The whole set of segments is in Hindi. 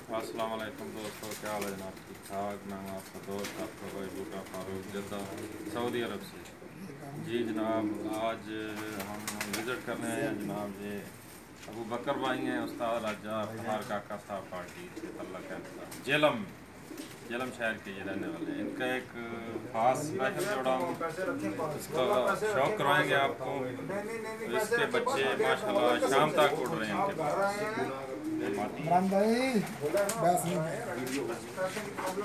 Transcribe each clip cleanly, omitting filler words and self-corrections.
अस्सलाम वालेकुम दोस्तों, क्या हाल है जनाब? ठीक ठाक। मैं हूं आपका दोस्त, आपका भाई बूटा फारूक, जद्दा सऊदी अरब से। जी जनाब, आज हम विज़िट कर रहे हैं जनाब ये अबू बकर भाई हैं, उस्ताद राजा इफ्तार काका साहब पार्टी से तल्लक है इनका। जेलम शहर के ये रहने वाले हैं। इनका एक ख़ास स्पेशल जोड़ा हम इसका शौक करवाएंगे आपको। तो इसके बच्चे माशाल्लाह शाम तक उड़ रहे हैं इनके पास। ये मादी है। इमरान भाई बस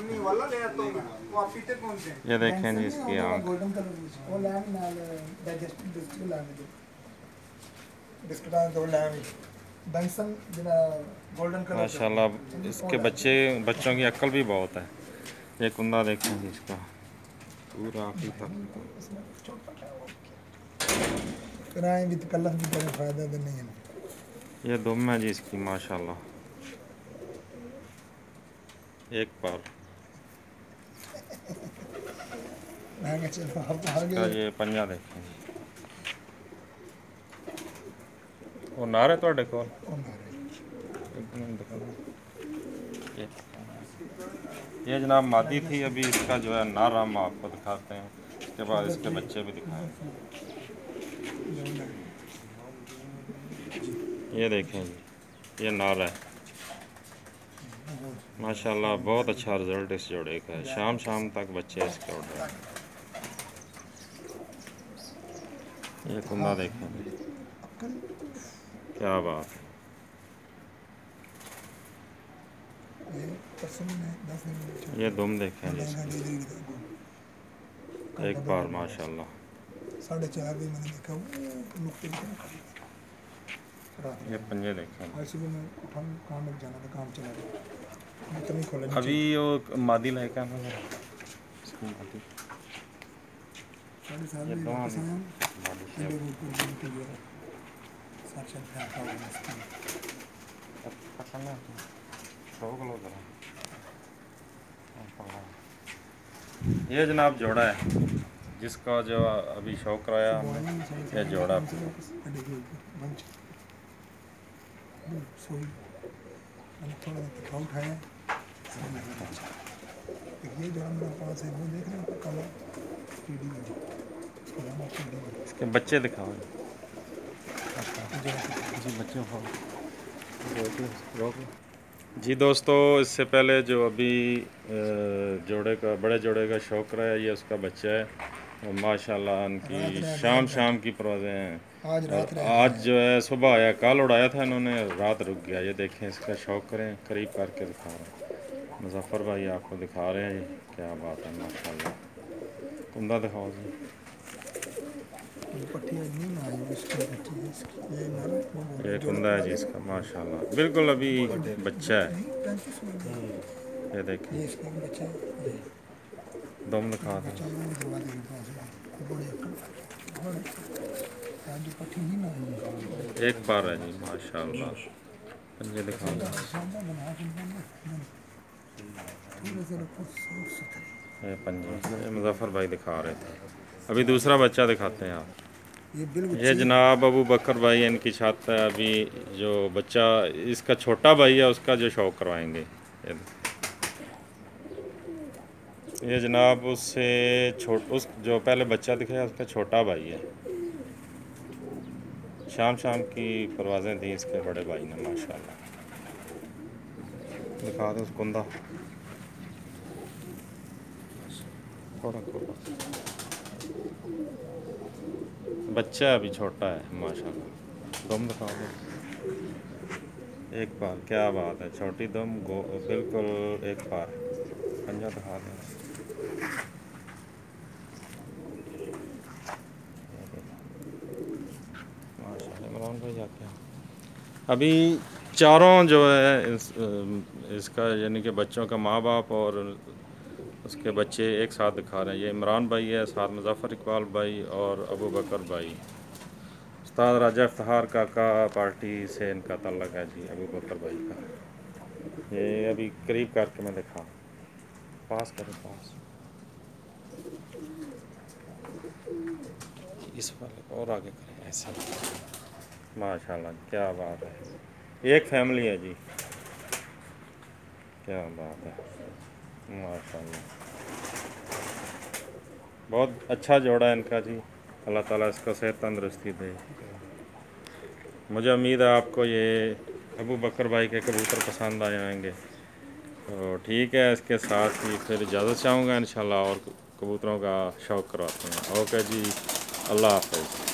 नहीं वाला ले आता हूं वो आप पीते कौन से ये देखें जी इसकी आँख। गोल्डन कलर वो लैम नाल डाइजेस्टिव बिस्किट लाने दो बिस्किटां दो लैम बैंसन जिना गोल्डन कलर माशाल्लाह इसके बच्चों की अक्ल भी बहुत है। ये कुंदा देखें जी इसका पूरा आखिरी तक। कराए भी तकल्लफ भी बड़ा फायदा तो नहीं है ये दुम है जी इसकी माशाल्लाह। एक बार मैं चलो आप आ इसका गए ये पंजा देखें जी। वो नार है थोड़े को ये ये जनाब मादी थी। अभी इसका जो है नार हम आपको दिखाते हैं, इसके बाद इसके बच्चे भी दिखाएं। ये देखें जी, ये नार है माशाल्लाह। बहुत अच्छा रिजल्ट इस जोड़े का है। शाम शाम तक बच्चे इसके उड़ रहे हैं। ये कुंदा देखें जी, क्या बात है। ये दुम देखें जी इसकी, एक बार माशाल्लाह। 4:30 बजे मैंने देखा नुकते ये पंजे देखें। सुबह में उठा काम लग जाना था काम चला गया मैं तो नहीं खोला अभी वो मादी लेके आना है इसकी मादी। 7:30 ये बजे दोनों वापस आया मादी से इंडिया रोड पर घूम के गया साक्षात देखा हुआ मस्ती पकड़ना रोक लो जरा। ये जनाब जोड़ा है जिसका जो अभी शौक कराया हमने। ये जोड़ा सोई मैंने थोड़ा दिखा उठाया ये जो हम लोग पास है वो देख रहे हैं कलर टीडी है इसका नाम है टीडी इसके बच्चे दिखाओ जी। बच्चे जी दोस्तों, इससे पहले जो अभी बड़े जोड़े का शौक कराया, ये उसका बच्चा है और माशाल्लाह इनकी शाम शाम की परवाज़ें हैं। और आज जो है सुबह आया, कल उड़ाया था इन्होंने, रात रुक गया। ये देखें इसका शौक करें, करीब करके दिखा रहे हैं। मुजफ्फर भाई आपको दिखा रहे हैं जी, क्या बात है माशाल्लाह। कुंदा दिखाओ जी। ये कुंदा है जी इसका माशाल्लाह, बिल्कुल अभी बच्चा है। ये देखें दम दिखा दें। एक बार है जी माशाल्लाह। पंजे दिखा दें। ये पंजे ये मुजफ्फर भाई दिखा रहे थे। अभी दूसरा बच्चा दिखाते हैं आप। ये जनाब अबू बकर भाई है, इनकी छत है। अभी जो बच्चा इसका छोटा भाई है उसका जो शौक करवाएंगे। ये जनाब उससे उस जो पहले बच्चा दिखाया उसका छोटा भाई है। शाम शाम की परवाज़ें थी इसके बड़े भाई ने माशाल्लाह। दिखा दो उस कुंदा थोड़ा बच्चा अभी छोटा है माशाल्लाह। दम दिखा दो एक बार, क्या बात है। छोटी दम बिल्कुल एक बार। पंजा दिखा दें माशाल्लाह। इमरान भाई जाते हैं अभी चारों जो है इसका यानी कि बच्चों का माँ बाप और उसके बच्चे एक साथ दिखा रहे हैं। ये इमरान भाई है, साथ मुजफ्फर इकबाल भाई और अबू बकर भाई। उस्ताद राजा इफ्तार काका पार्टी से इनका ताल्लुक़ है जी, अबू बकर भाई का। ये अभी करीब करके मैं दिखा, पास करें पास इस वाले और आगे करें ऐसे। माशाल्लाह क्या बात है। एक फैमिली है जी। क्या बात है, माशाल्लाह। बहुत अच्छा जोड़ा है इनका जी, अल्लाह ताला इसको सेहत तंदुरुस्ती दे। मुझे उम्मीद है आपको ये अबू बकर भाई के कबूतर पसंद आ जाएंगे। तो ठीक है, इसके साथ ही फिर इजाज़त चाहूँगा इंशाल्लाह, और कबूतरों का शौक़ करवाते हैं। ओके जी, अल्लाह हाफ़िज़।